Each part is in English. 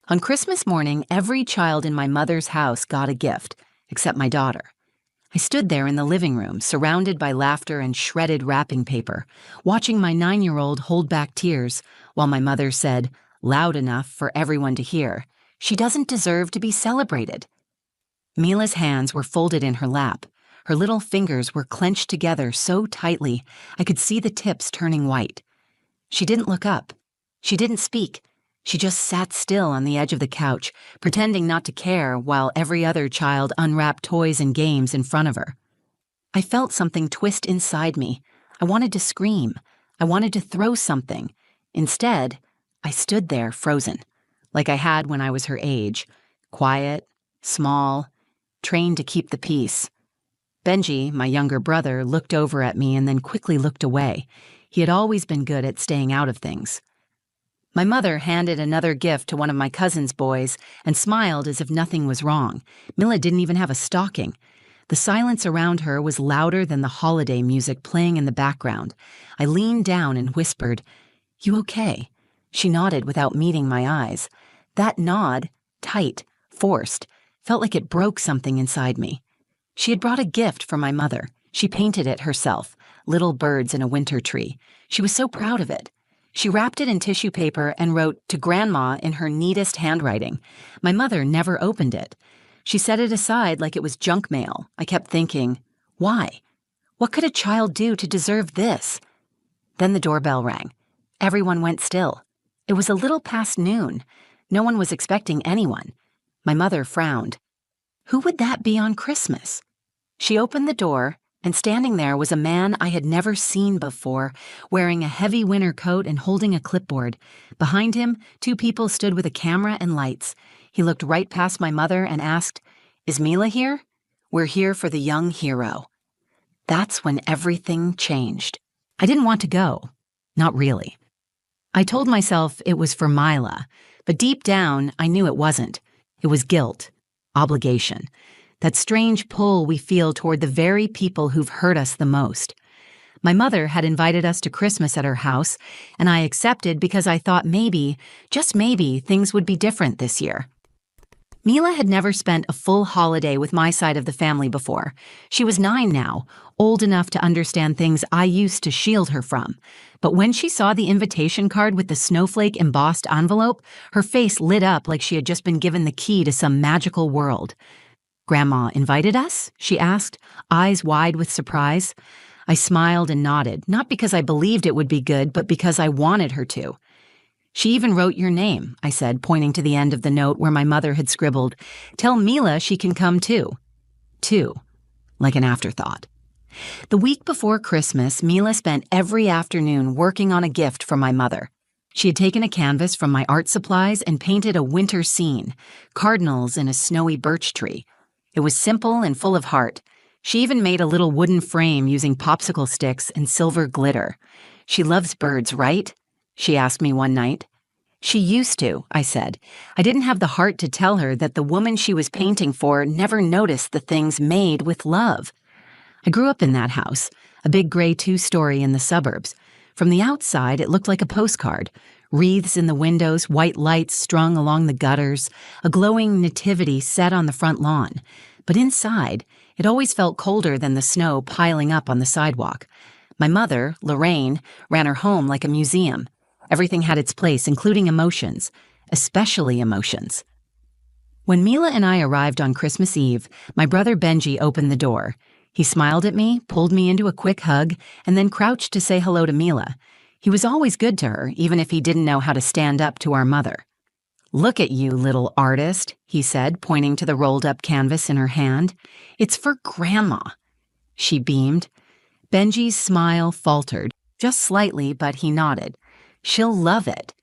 On Christmas morning, every child in my mother's house got a gift, except my daughter. I stood there in the living room, surrounded by laughter and shredded wrapping paper, watching my 9-year-old hold back tears while my mother said, loud enough for everyone to hear, "She doesn't deserve to be celebrated." Mila's hands were folded in her lap. Her little fingers were clenched together so tightly I could see the tips turning white. She didn't look up. She didn't speak. She just sat still on the edge of the couch, pretending not to care while every other child unwrapped toys and games in front of her. I felt something twist inside me. I wanted to scream. I wanted to throw something. Instead, I stood there frozen, like I had when I was her age, quiet, small, trained to keep the peace. Benji, my younger brother, looked over at me and then quickly looked away. He had always been good at staying out of things. My mother handed another gift to one of my cousin's boys and smiled as if nothing was wrong. Mila didn't even have a stocking. The silence around her was louder than the holiday music playing in the background. I leaned down and whispered, "You okay?" She nodded without meeting my eyes. That nod, tight, forced, felt like it broke something inside me. She had brought a gift for my mother. She painted it herself, little birds in a winter tree. She was so proud of it. She wrapped it in tissue paper and wrote, "To Grandma," in her neatest handwriting. My mother never opened it. She set it aside like it was junk mail. I kept thinking, why? What could a child do to deserve this? Then the doorbell rang. Everyone went still. It was a little past noon. No one was expecting anyone. My mother frowned. Who would that be on Christmas? She opened the door, and standing there was a man I had never seen before, wearing a heavy winter coat and holding a clipboard. Behind him, 2 people stood with a camera and lights. He looked right past my mother and asked, "Is Mila here?" "We're here for the young hero." That's when everything changed. I didn't want to go. Not really. I told myself it was for Mila, but deep down, I knew it wasn't. It was guilt, obligation. That strange pull we feel toward the very people who've hurt us the most. My mother had invited us to Christmas at her house, and I accepted because I thought maybe, just maybe, things would be different this year. Mila had never spent a full holiday with my side of the family before. She was 9 now, old enough to understand things I used to shield her from. But when she saw the invitation card with the snowflake embossed envelope, her face lit up like she had just been given the key to some magical world. "Grandma invited us?" she asked, eyes wide with surprise. I smiled and nodded, not because I believed it would be good, but because I wanted her to. "She even wrote your name," I said, pointing to the end of the note where my mother had scribbled, "Tell Mila she can come too." Too, like an afterthought. The week before Christmas, Mila spent every afternoon working on a gift for my mother. She had taken a canvas from my art supplies and painted a winter scene, cardinals in a snowy birch tree. It was simple and full of heart. She even made a little wooden frame using popsicle sticks and silver glitter. "She loves birds, right?" she asked me one night. "She used to," I said. I didn't have the heart to tell her that the woman she was painting for never noticed the things made with love. I grew up in that house, a big gray 2-story in the suburbs. From the outside, it looked like a postcard. Wreaths in the windows, white lights strung along the gutters, a glowing nativity set on the front lawn. But inside, it always felt colder than the snow piling up on the sidewalk. My mother, Lorraine, ran her home like a museum. Everything had its place, including emotions, especially emotions. When Mila and I arrived on Christmas Eve, my brother Benji opened the door. He smiled at me, pulled me into a quick hug, and then crouched to say hello to Mila. He was always good to her, even if he didn't know how to stand up to our mother. "Look at you, little artist," he said, pointing to the rolled-up canvas in her hand. "It's for Grandma." She beamed. Benji's smile faltered, just slightly, but he nodded. "She'll love it."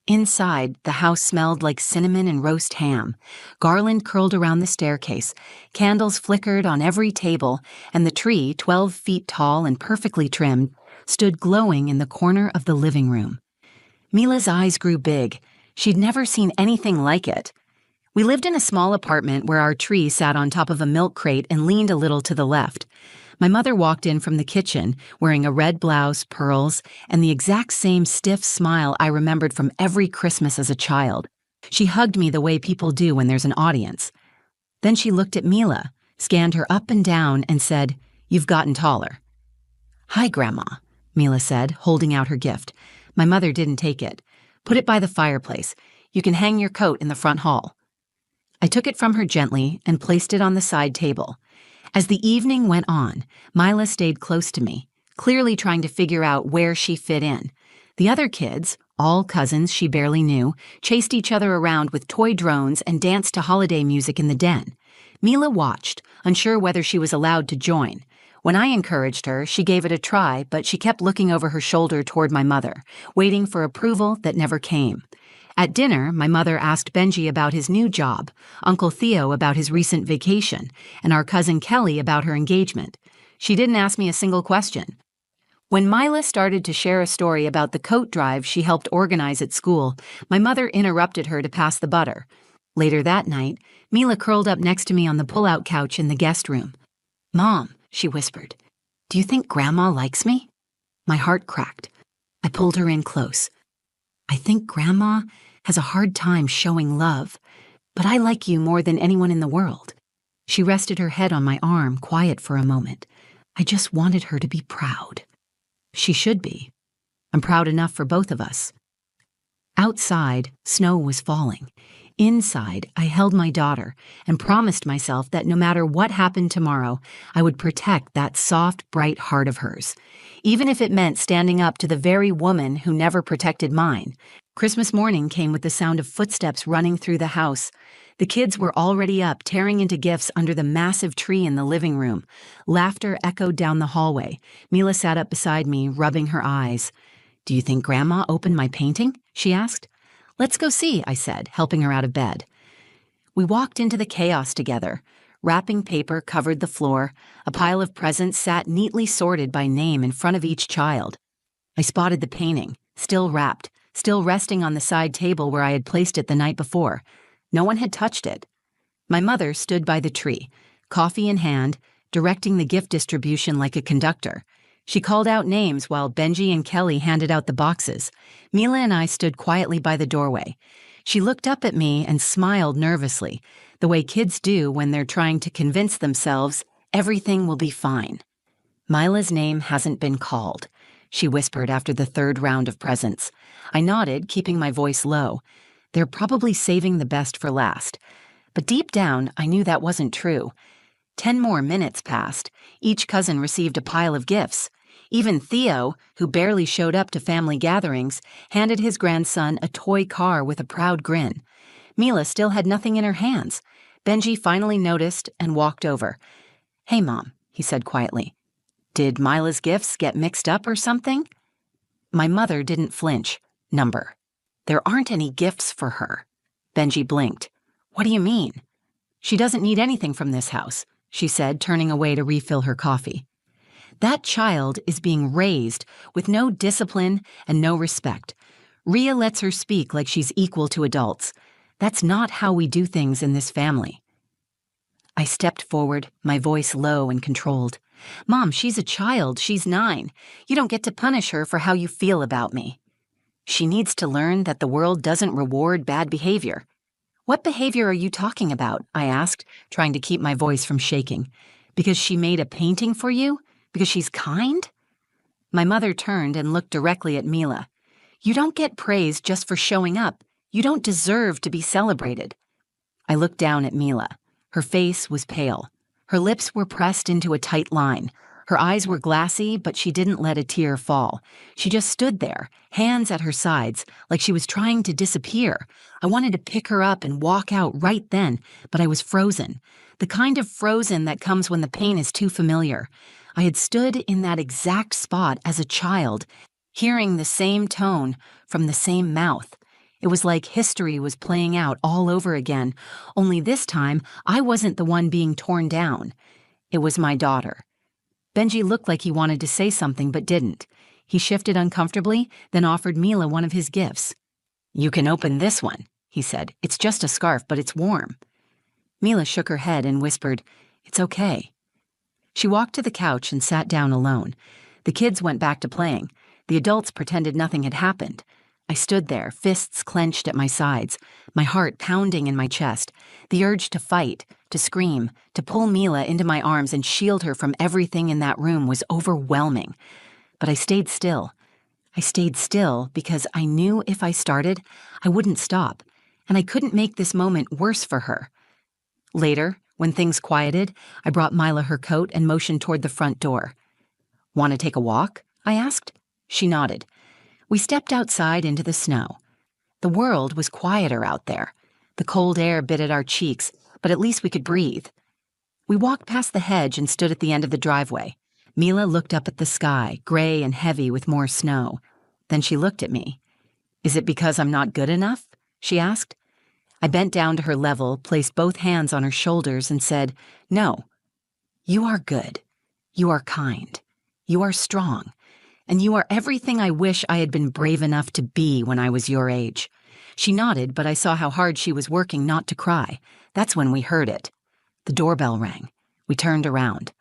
Inside, the house smelled like cinnamon and roast ham. Garland curled around the staircase. Candles flickered on every table, and the tree, 12 feet tall and perfectly trimmed, stood glowing in the corner of the living room. Mila's eyes grew big. She'd never seen anything like it. We lived in a small apartment where our tree sat on top of a milk crate and leaned a little to the left. My mother walked in from the kitchen, wearing a red blouse, pearls, and the exact same stiff smile I remembered from every Christmas as a child. She hugged me the way people do when there's an audience. Then she looked at Mila, scanned her up and down, and said, "You've gotten taller." "Hi, Grandma," Mila said, holding out her gift. My mother didn't take it. "Put it by the fireplace. You can hang your coat in the front hall." I took it from her gently and placed it on the side table. As the evening went on, Mila stayed close to me, clearly trying to figure out where she fit in. The other kids, all cousins she barely knew, chased each other around with toy drones and danced to holiday music in the den. Mila watched, unsure whether she was allowed to join. When I encouraged her, she gave it a try, but she kept looking over her shoulder toward my mother, waiting for approval that never came. At dinner, my mother asked Benji about his new job, Uncle Theo about his recent vacation, and our cousin Kelly about her engagement. She didn't ask me a single question. When Mila started to share a story about the coat drive she helped organize at school, my mother interrupted her to pass the butter. Later that night, Mila curled up next to me on the pull-out couch in the guest room. "Mom," she whispered, "do you think Grandma likes me?" My heart cracked. I pulled her in close. "I think Grandma has a hard time showing love, but I like you more than anyone in the world." She rested her head on my arm, quiet for a moment. I just wanted her to be proud. She should be. I'm proud enough for both of us. Outside, snow was falling. Inside, I held my daughter and promised myself that no matter what happened tomorrow, I would protect that soft, bright heart of hers, even if it meant standing up to the very woman who never protected mine. Christmas morning came with the sound of footsteps running through the house. The kids were already up, tearing into gifts under the massive tree in the living room. Laughter echoed down the hallway. Mila sat up beside me, rubbing her eyes. "Do you think Grandma opened my painting?" she asked. "Let's go see," I said, helping her out of bed. We walked into the chaos together. Wrapping paper covered the floor. A pile of presents sat neatly sorted by name in front of each child. I spotted the painting, still wrapped, still resting on the side table where I had placed it the night before. No one had touched it. My mother stood by the tree, coffee in hand, directing the gift distribution like a conductor. She called out names while Benji and Kelly handed out the boxes. Mila and I stood quietly by the doorway. She looked up at me and smiled nervously, the way kids do when they're trying to convince themselves everything will be fine. "Mila's name hasn't been called," she whispered after the third round of presents. I nodded, keeping my voice low. They're probably saving the best for last. But deep down, I knew that wasn't true. 10 more minutes passed. Each cousin received a pile of gifts. Even Theo, who barely showed up to family gatherings, handed his grandson a toy car with a proud grin. Mila still had nothing in her hands. Benji finally noticed and walked over. "Hey, Mom," he said quietly. "Did Mila's gifts get mixed up or something?" My mother didn't flinch. "Number. There aren't any gifts for her." Benji blinked. "What do you mean?" "She doesn't need anything from this house," she said, turning away to refill her coffee. That child is being raised with no discipline and no respect. Rhea lets her speak like she's equal to adults. That's not how we do things in this family. I stepped forward, my voice low and controlled. "Mom, she's a child. She's 9. You don't get to punish her for how you feel about me." "She needs to learn that the world doesn't reward bad behavior." "What behavior are you talking about?" I asked, trying to keep my voice from shaking. "Because she made a painting for you? Because she's kind?" My mother turned and looked directly at Mila. "You don't get praise just for showing up. You don't deserve to be celebrated." I looked down at Mila. Her face was pale. Her lips were pressed into a tight line. Her eyes were glassy, but she didn't let a tear fall. She just stood there, hands at her sides, like she was trying to disappear. I wanted to pick her up and walk out right then, but I was frozen. The kind of frozen that comes when the pain is too familiar. I had stood in that exact spot as a child, hearing the same tone from the same mouth. It was like history was playing out all over again, only this time I wasn't the one being torn down. It was my daughter. Benji looked like he wanted to say something but didn't. He shifted uncomfortably, then offered Mila one of his gifts. "You can open this one," he said. "It's just a scarf, but it's warm." Mila shook her head and whispered, "It's okay." She walked to the couch and sat down alone. The kids went back to playing. The adults pretended nothing had happened. I stood there, fists clenched at my sides, my heart pounding in my chest. The urge to fight, to scream, to pull Mila into my arms and shield her from everything in that room was overwhelming. But I stayed still. I stayed still because I knew if I started, I wouldn't stop, and I couldn't make this moment worse for her. Later, when things quieted, I brought Mila her coat and motioned toward the front door. "Want to take a walk?" I asked. She nodded. We stepped outside into the snow. The world was quieter out there. The cold air bit at our cheeks, but at least we could breathe. We walked past the hedge and stood at the end of the driveway. Mila looked up at the sky, gray and heavy with more snow. Then she looked at me. "Is it because I'm not good enough?" she asked. I bent down to her level, placed both hands on her shoulders, and said, "No. You are good. You are kind. You are strong. And you are everything I wish I had been brave enough to be when I was your age." She nodded, but I saw how hard she was working not to cry. That's when we heard it. The doorbell rang. We turned around.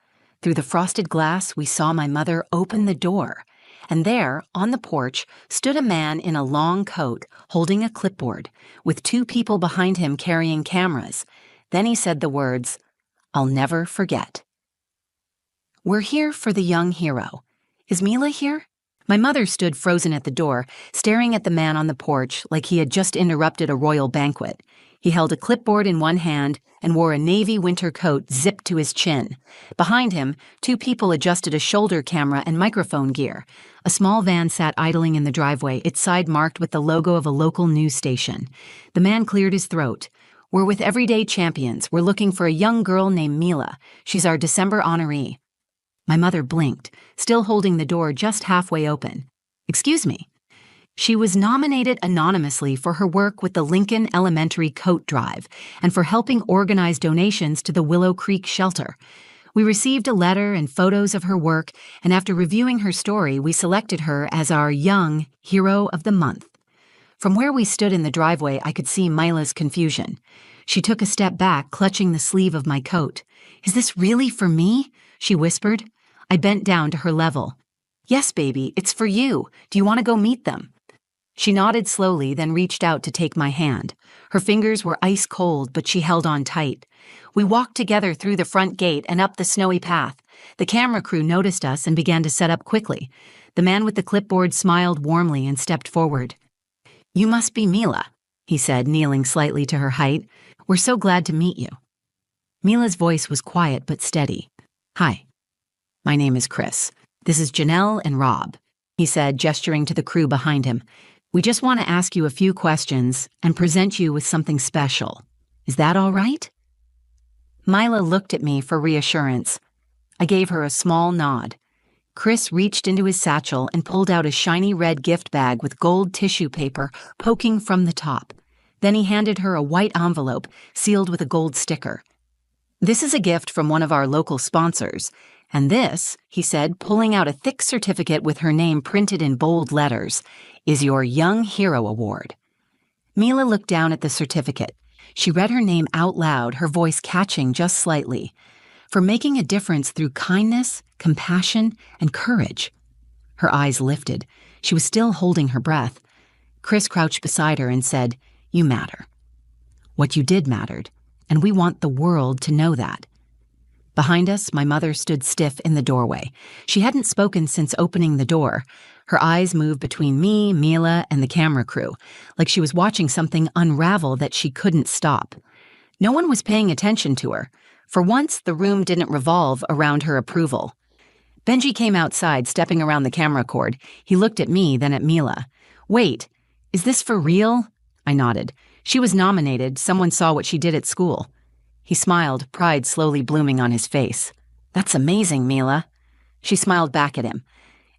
Through the frosted glass, we saw my mother open the door. And there, on the porch, stood a man in a long coat, holding a clipboard, with two people behind him carrying cameras. Then he said the words, "I'll never forget." "We're here for the young hero. Is Mila here?" My mother stood frozen at the door, staring at the man on the porch like he had just interrupted a royal banquet. He held a clipboard in one hand and wore a navy winter coat zipped to his chin. Behind him, two people adjusted a shoulder camera and microphone gear. A small van sat idling in the driveway, its side marked with the logo of a local news station. The man cleared his throat. "We're with Everyday Champions. We're looking for a young girl named Mila. She's our December honoree." My mother blinked, still holding the door just halfway open. "Excuse me." She was nominated anonymously for her work with the Lincoln Elementary Coat Drive and for helping organize donations to the Willow Creek shelter. We received a letter and photos of her work, and after reviewing her story, we selected her as our Young Hero of the Month. From where we stood in the driveway, I could see Mila's confusion. She took a step back, clutching the sleeve of my coat. "Is this really for me?" she whispered. I bent down to her level. "Yes, baby, it's for you. Do you want to go meet them?" She nodded slowly, then reached out to take my hand. Her fingers were ice cold, but she held on tight. We walked together through the front gate and up the snowy path. The camera crew noticed us and began to set up quickly. The man with the clipboard smiled warmly and stepped forward. "You must be Mila," he said, kneeling slightly to her height. "We're so glad to meet you." Mila's voice was quiet but steady. "Hi. My name is Chris. This is Janelle and Rob," he said, gesturing to the crew behind him. "We just want to ask you a few questions and present you with something special. Is that all right?" Mila looked at me for reassurance. I gave her a small nod. Chris reached into his satchel and pulled out a shiny red gift bag with gold tissue paper poking from the top. Then he handed her a white envelope sealed with a gold sticker. "This is a gift from one of our local sponsors. And this," he said, pulling out a thick certificate with her name printed in bold letters, "is your Young Hero Award." Mila looked down at the certificate. She read her name out loud, her voice catching just slightly. "For making a difference through kindness, compassion, and courage." Her eyes lifted. She was still holding her breath. Chris crouched beside her and said, "You matter. What you did mattered, and we want the world to know that." Behind us, my mother stood stiff in the doorway. She hadn't spoken since opening the door. Her eyes moved between me, Mila, and the camera crew, like she was watching something unravel that she couldn't stop. No one was paying attention to her. For once, the room didn't revolve around her approval. Benji came outside, stepping around the camera cord. He looked at me, then at Mila. "Wait, is this for real?" I nodded. "She was nominated. Someone saw what she did at school." He smiled, pride slowly blooming on his face. "That's amazing, Mila." She smiled back at him.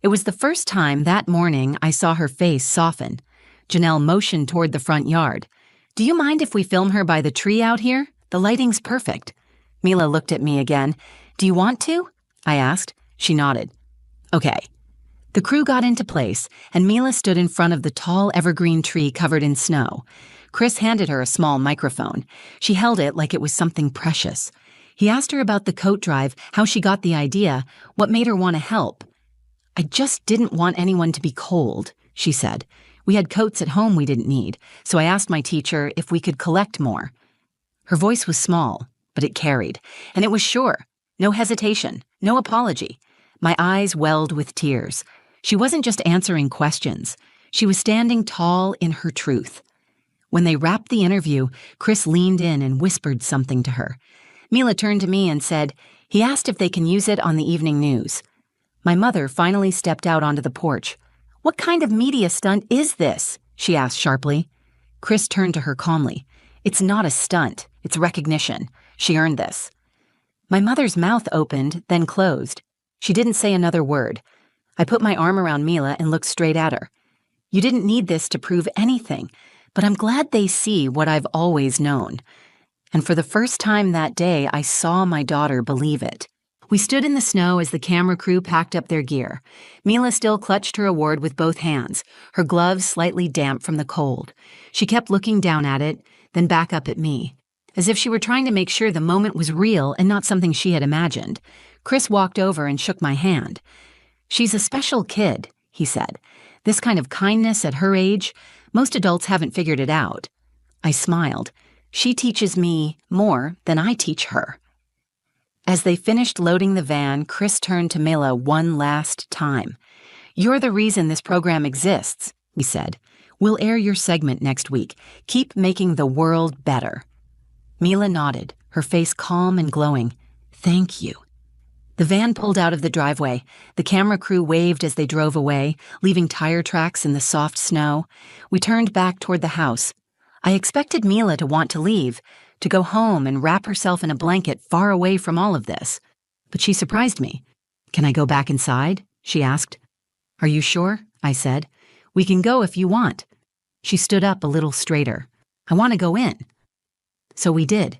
It was the first time that morning I saw her face soften. Janelle motioned toward the front yard. "Do you mind if we film her by the tree out here? The lighting's perfect." Mila looked at me again. "Do you want to?" I asked. She nodded. "Okay." The crew got into place, and Mila stood in front of the tall evergreen tree covered in snow. Chris handed her a small microphone. She held it like it was something precious. He asked her about the coat drive, how she got the idea, what made her want to help. "I just didn't want anyone to be cold," she said. We had coats at home we didn't need, so I asked my teacher if we could collect more. Her voice was small, but it carried, and it was sure. No hesitation, no apology. My eyes welled with tears. She wasn't just answering questions. She was standing tall in her truth. When they wrapped the interview, Chris leaned in and whispered something to her. Mila turned to me and said, "He asked if they can use it on the evening news." My mother finally stepped out onto the porch. "What kind of media stunt is this?" she asked sharply. Chris turned to her calmly. "It's not a stunt. It's recognition. She earned this." My mother's mouth opened, then closed. She didn't say another word. I put my arm around Mila and looked straight at her. "You didn't need this to prove anything, but I'm glad they see what I've always known." And for the first time that day, I saw my daughter believe it. We stood in the snow as the camera crew packed up their gear. Mila still clutched her award with both hands, her gloves slightly damp from the cold. She kept looking down at it, then back up at me, as if she were trying to make sure the moment was real and not something she had imagined. Chris walked over and shook my hand. "She's a special kid," he said. "This kind of kindness at her age, most adults haven't figured it out." I smiled. "She teaches me more than I teach her." As they finished loading the van, Chris turned to Mila one last time. "You're the reason this program exists," he said. "We'll air your segment next week. Keep making the world better." Mila nodded, her face calm and glowing. "Thank you." The van pulled out of the driveway. The camera crew waved as they drove away, leaving tire tracks in the soft snow. We turned back toward the house. I expected Mila to want to leave, to go home and wrap herself in a blanket far away from all of this. But she surprised me. "Can I go back inside?" she asked. "Are you sure?" I said. "We can go if you want." She stood up a little straighter. "I want to go in." So we did.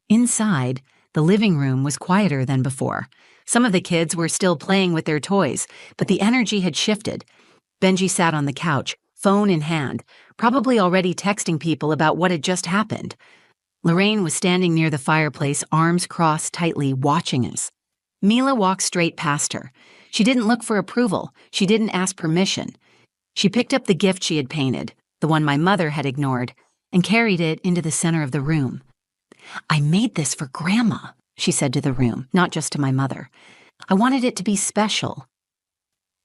Inside, the living room was quieter than before. Some of the kids were still playing with their toys, but the energy had shifted. Benji sat on the couch, phone in hand, probably already texting people about what had just happened. Lorraine was standing near the fireplace, arms crossed tightly, watching us. Mila walked straight past her. She didn't look for approval. She didn't ask permission. She picked up the gift she had painted, the one my mother had ignored, and carried it into the center of the room. "I made this for Grandma," she said to the room, not just to my mother. "I wanted it to be special."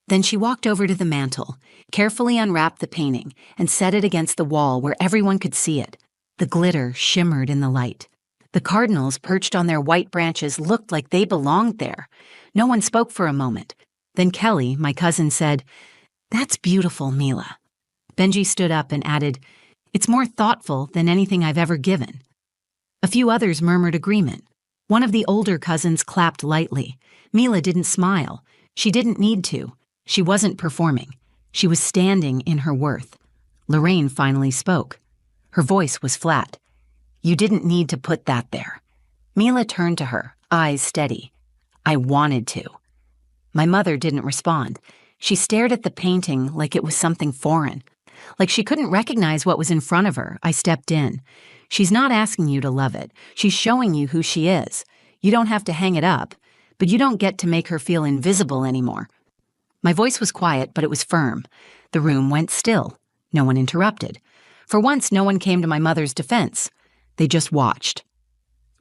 Then she walked over to the mantel, carefully unwrapped the painting, and set it against the wall where everyone could see it. The glitter shimmered in the light. The cardinals perched on their white branches looked like they belonged there. No one spoke for a moment. Then Kelly, my cousin, said, "That's beautiful, Mila." Benji stood up and added, "It's more thoughtful than anything I've ever given." A few others murmured agreement. One of the older cousins clapped lightly. Mila didn't smile. She didn't need to. She wasn't performing. She was standing in her worth. Lorraine finally spoke. Her voice was flat. "You didn't need to put that there." Mila turned to her, eyes steady. "I wanted to." My mother didn't respond. She stared at the painting like it was something foreign. Like she couldn't recognize what was in front of her. I stepped in. "She's not asking you to love it. She's showing you who she is. You don't have to hang it up, but you don't get to make her feel invisible anymore." My voice was quiet, but it was firm. The room went still. No one interrupted. For once, no one came to my mother's defense. They just watched.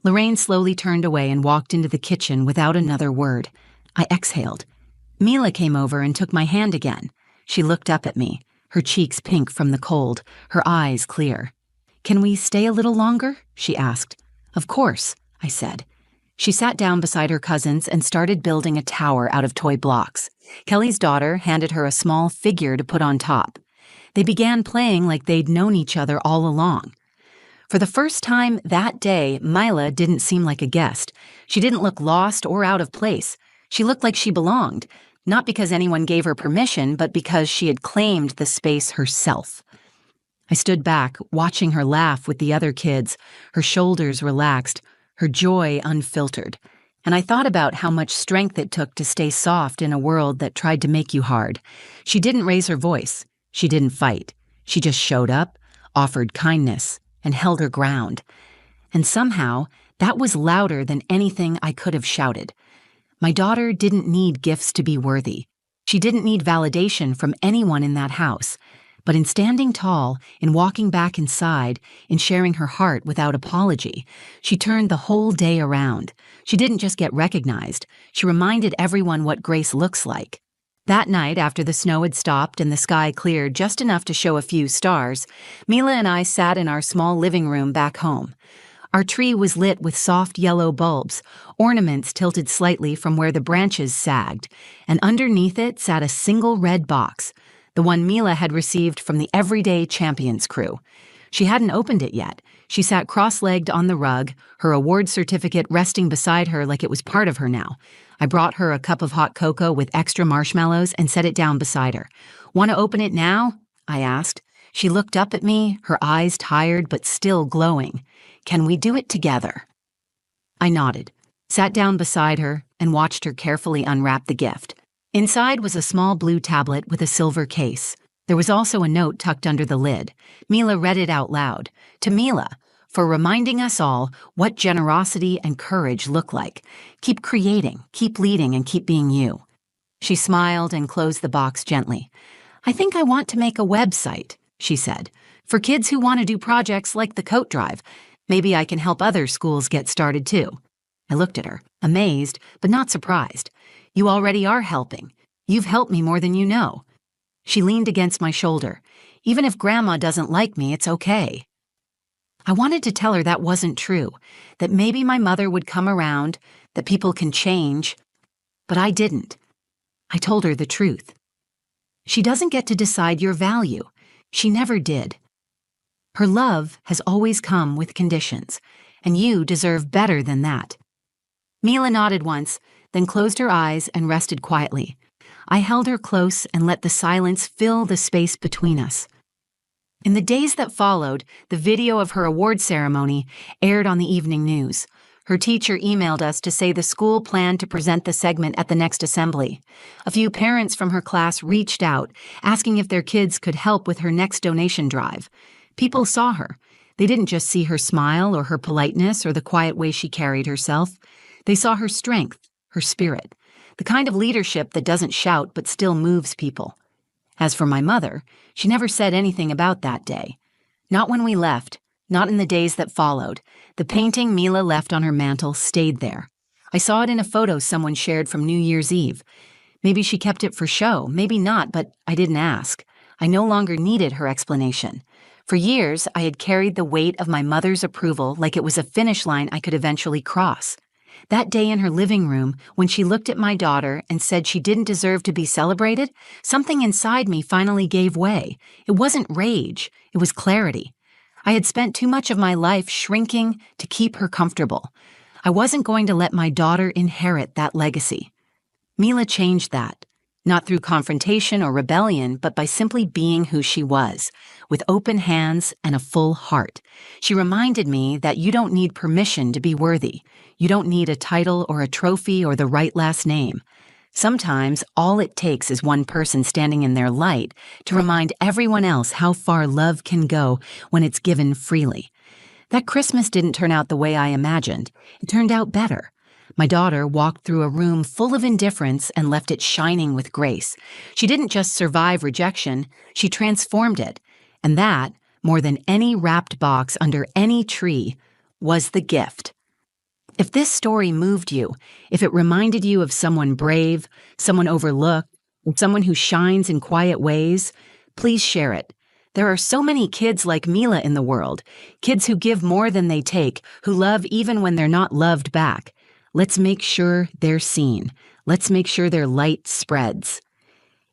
Lorraine slowly turned away and walked into the kitchen without another word. I exhaled. Mila came over and took my hand again. She looked up at me, her cheeks pink from the cold, her eyes clear. "Can we stay a little longer?" she asked. "Of course," I said. She sat down beside her cousins and started building a tower out of toy blocks. Kelly's daughter handed her a small figure to put on top. They began playing like they'd known each other all along. For the first time that day, Mila didn't seem like a guest. She didn't look lost or out of place. She looked like she belonged, not because anyone gave her permission, but because she had claimed the space herself. I stood back, watching her laugh with the other kids, her shoulders relaxed, her joy unfiltered. And I thought about how much strength it took to stay soft in a world that tried to make you hard. She didn't raise her voice. She didn't fight. She just showed up, offered kindness, and held her ground. And somehow, that was louder than anything I could have shouted. My daughter didn't need gifts to be worthy. She didn't need validation from anyone in that house. But in standing tall, in walking back inside, in sharing her heart without apology, she turned the whole day around. She didn't just get recognized, she reminded everyone what grace looks like. That night, after the snow had stopped and the sky cleared just enough to show a few stars, Mila and I sat in our small living room back home. Our tree was lit with soft yellow bulbs, ornaments tilted slightly from where the branches sagged, and underneath it sat a single red box, the one Mila had received from the Everyday Champions crew. She hadn't opened it yet. She sat cross-legged on the rug, her award certificate resting beside her like it was part of her now. I brought her a cup of hot cocoa with extra marshmallows and set it down beside her. "Want to open it now?" I asked. She looked up at me, her eyes tired but still glowing. "Can we do it together?" I nodded, sat down beside her, and watched her carefully unwrap the gift. Inside was a small blue tablet with a silver case. There was also a note tucked under the lid. Mila read it out loud. To Mila, for reminding us all what generosity and courage look like. Keep creating, keep leading, and keep being you. She smiled and closed the box gently. "I think I want to make a website," she said, "for kids who want to do projects like the coat drive. Maybe I can help other schools get started too." I looked at her, amazed, but not surprised. "You already are helping. You've helped me more than you know." She leaned against my shoulder. "Even if Grandma doesn't like me, it's okay." I wanted to tell her that wasn't true, that maybe my mother would come around, that people can change, but I didn't. I told her the truth. She doesn't get to decide your value. She never did. Her love has always come with conditions, and you deserve better than that. Mila nodded once, then closed her eyes and rested quietly. I held her close and let the silence fill the space between us. In the days that followed, the video of her award ceremony aired on the evening news. Her teacher emailed us to say the school planned to present the segment at the next assembly. A few parents from her class reached out, asking if their kids could help with her next donation drive. People saw her. They didn't just see her smile or her politeness or the quiet way she carried herself. They saw her strength, her spirit, the kind of leadership that doesn't shout but still moves people. As for my mother, she never said anything about that day. Not when we left, not in the days that followed. The painting Mila left on her mantel stayed there. I saw it in a photo someone shared from New Year's Eve. Maybe she kept it for show, maybe not, but I didn't ask. I no longer needed her explanation. For years, I had carried the weight of my mother's approval like it was a finish line I could eventually cross. That day in her living room, when she looked at my daughter and said she didn't deserve to be celebrated, something inside me finally gave way. It wasn't rage, it was clarity. I had spent too much of my life shrinking to keep her comfortable. I wasn't going to let my daughter inherit that legacy. Mila changed that, not through confrontation or rebellion, but by simply being who she was, with open hands and a full heart. She reminded me that you don't need permission to be worthy. You don't need a title or a trophy or the right last name. Sometimes all it takes is one person standing in their light to remind everyone else how far love can go when it's given freely. That Christmas didn't turn out the way I imagined. It turned out better. My daughter walked through a room full of indifference and left it shining with grace. She didn't just survive rejection, she transformed it. And that, more than any wrapped box under any tree, was the gift. If this story moved you, if it reminded you of someone brave, someone overlooked, or someone who shines in quiet ways, please share it. There are so many kids like Mila in the world, kids who give more than they take, who love even when they're not loved back. Let's make sure they're seen. Let's make sure their light spreads.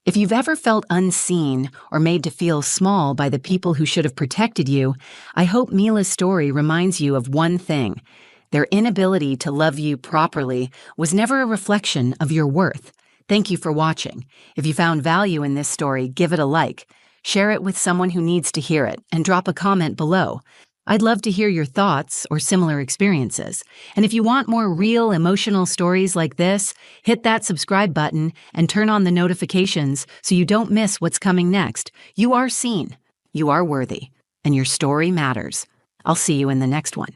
If you've ever felt unseen or made to feel small by the people who should have protected you, I hope Mila's story reminds you of one thing. Their inability to love you properly was never a reflection of your worth. Thank you for watching. If you found value in this story, give it a like. Share it with someone who needs to hear it, and drop a comment below. I'd love to hear your thoughts or similar experiences. And if you want more real, emotional stories like this, hit that subscribe button and turn on the notifications so you don't miss what's coming next. You are seen, you are worthy, and your story matters. I'll see you in the next one.